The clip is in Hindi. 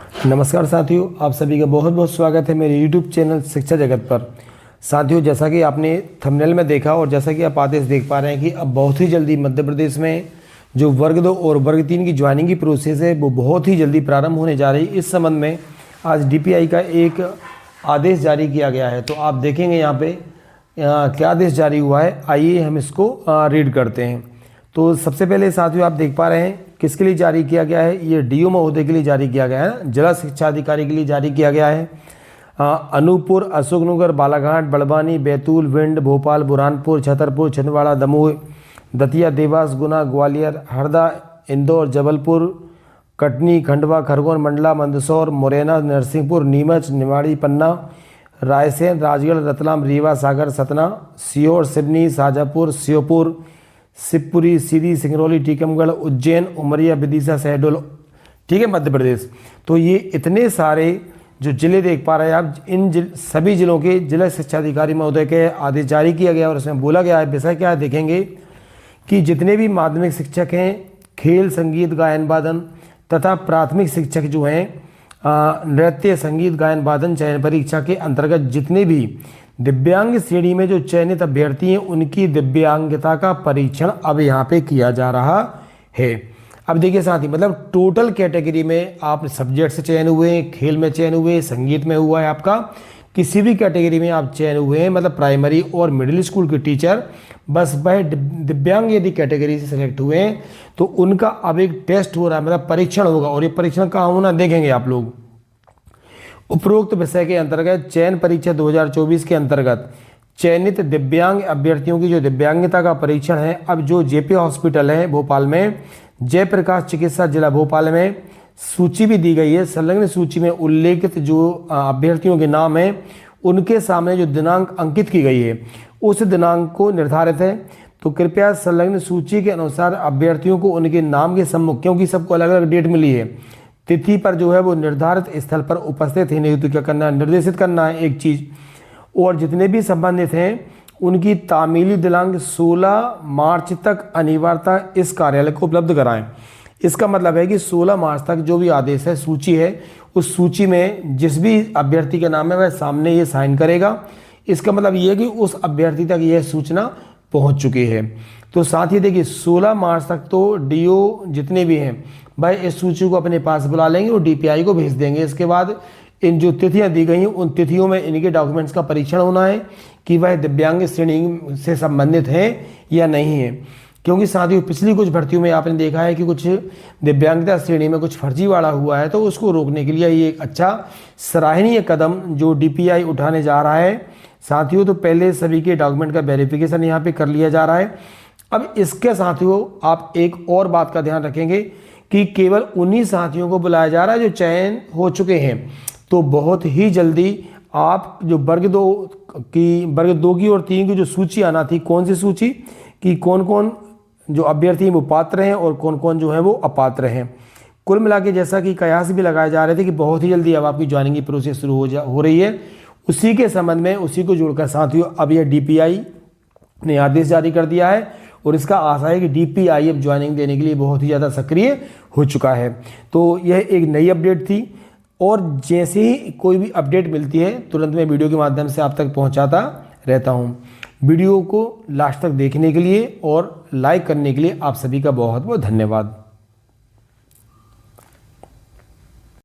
नमस्कार साथियों, आप सभी का बहुत बहुत स्वागत है मेरे YouTube चैनल शिक्षा जगत पर। साथियों, जैसा कि आपने थंबनेल में देखा और जैसा कि आप आदेश देख पा रहे हैं कि अब बहुत ही जल्दी मध्य प्रदेश में जो वर्ग 2 और वर्ग 3 की ज्वाइनिंग की प्रोसेस है वो बहुत ही जल्दी प्रारंभ होने जा रही है। इस संबंध में आज DPI का एक आदेश जारी किया गया है। तो आप देखेंगे यहाँ पे क्या आदेश जारी हुआ है, आइए हम इसको रीड करते हैं। तो सबसे पहले साथियों आप देख पा रहे हैं किसके लिए जारी किया गया है। ये DO महोदय के लिए जारी किया गया है, जिला शिक्षा अधिकारी के लिए जारी किया गया है। अनूपपुर, अशोकनगर, बालाघाट, बड़वानी, बैतूल, भिंड, भोपाल, बुरहानपुर, छतरपुर, छिंदवाड़ा, दमोह, दतिया, देवास, गुना, ग्वालियर, हरदा, इंदौर, जबलपुर, कटनी, खंडवा, खरगोन, मंडला, मंदसौर, मुरैना, नरसिंहपुर, नीमच, निवाड़ी, पन्ना, रायसेन, राजगढ़, रतलाम, रीवा, सागर, सतना, सीहोर, सिवनी, शाजापुर, श्योपुर, शिवपुरी, सीधी, सिंगरौली, टीकमगढ़, उज्जैन, उमरिया, विदिशा, शहडोल, ठीक है, मध्य प्रदेश। तो ये इतने सारे जो जिले देख पा रहे हैं आप, इन सभी जिलों के जिला शिक्षा अधिकारी महोदय के आदेश जारी किया गया और उसमें बोला गया है, विषय क्या है देखेंगे कि जितने भी माध्यमिक शिक्षक हैं, खेल, संगीत, गायन, वादन तथा प्राथमिक शिक्षक जो हैं नृत्य, संगीत, गायन, वादन चयन परीक्षा के अंतर्गत जितने भी दिव्यांग श्रेणी में जो चयनित अभ्यर्थी हैं उनकी दिव्यांगता का परीक्षण अब यहाँ पे किया जा रहा है। अब देखिए साथी, मतलब टोटल कैटेगरी में आप सब्जेक्ट से चयन हुए हैं, खेल में चयन हुए, संगीत में हुआ है आपका, किसी भी कैटेगरी में आप चयन हुए हैं, मतलब प्राइमरी और मिडिल स्कूल के टीचर, बस वह दिव्यांग यदि कैटेगरी से सिलेक्ट हुए हैं तो उनका अब एक टेस्ट हो रहा है, मतलब परीक्षण होगा। और ये परीक्षण कहाँ होना देखेंगे आप लोग, उपरोक्त विषय के अंतर्गत चयन परीक्षा 2024 के अंतर्गत चयनित दिव्यांग अभ्यर्थियों की जो दिव्यांगता का परीक्षण है, अब जो JP हॉस्पिटल है भोपाल में, जयप्रकाश चिकित्सा जिला भोपाल में सूची भी दी गई है। संलग्न सूची में उल्लेखित जो अभ्यर्थियों के नाम हैं उनके सामने जो दिनांक अंकित की गई है उस दिनांक को निर्धारित है। तो कृपया संलग्न सूची के अनुसार अभ्यर्थियों को उनके नाम के सम्मुख, क्योंकि सबको अलग अलग डेट मिली है, तिथि पर जो है वो निर्धारित स्थल पर उपस्थित होने हेतु क्या करना है, निर्देशित करना है एक चीज़। और जितने भी संबंधित हैं उनकी तामीली दिनांक 16 मार्च तक अनिवार्यता इस कार्यालय को उपलब्ध कराएं। इसका मतलब है कि 16 मार्च तक जो भी आदेश है, सूची है, उस सूची में जिस भी अभ्यर्थी का नाम है वह सामने ये साइन करेगा। इसका मतलब ये है कि उस अभ्यर्थी तक यह सूचना पहुंच चुकी है। तो साथ ही देखिए 16 मार्च तक तो DO जितने भी हैं भाई इस सूची को अपने पास बुला लेंगे और DPI को भेज देंगे। इसके बाद इन जो तिथियां दी गई हैं उन तिथियों में इनके डॉक्यूमेंट्स का परीक्षण होना है कि वह दिव्यांग श्रेणी से संबंधित हैं या नहीं है। क्योंकि साथियों पिछली कुछ भर्तियों में आपने देखा है कि कुछ दिव्यांगता श्रेणी में कुछ फर्जीवाड़ा हुआ है, तो उसको रोकने के लिए ये एक अच्छा सराहनीय कदम जो DPI उठाने जा रहा है साथियों। तो पहले सभी के डॉक्यूमेंट का वेरिफिकेशन यहाँ पे कर लिया जा रहा है। अब इसके साथियों आप एक और बात का ध्यान रखेंगे कि केवल उन्हीं साथियों को बुलाया जा रहा है जो चयन हो चुके हैं। तो बहुत ही जल्दी आप जो वर्ग 2 की और 3 की जो सूची आना थी, कौन सी सूची कि कौन कौन जो अभ्यर्थी वो पात्र हैं और कौन कौन जो है वो अपात्र हैं। कुल मिला के जैसा कि कयास भी लगाए जा रहे थे कि बहुत ही जल्दी अब आपकी ज्वाइनिंग की प्रोसेस शुरू हो रही है, उसी के संबंध में उसी को जोड़कर साथियों अब यह DPI ने आदेश जारी कर दिया है और इसका आशा है कि DPI अब ज्वाइनिंग देने के लिए बहुत ही ज़्यादा सक्रिय हो चुका है। तो यह एक नई अपडेट थी और जैसे ही कोई भी अपडेट मिलती है तुरंत मैं वीडियो के माध्यम से आप तक पहुंचाता रहता हूं। वीडियो को लास्ट तक देखने के लिए और लाइक करने के लिए आप सभी का बहुत बहुत धन्यवाद।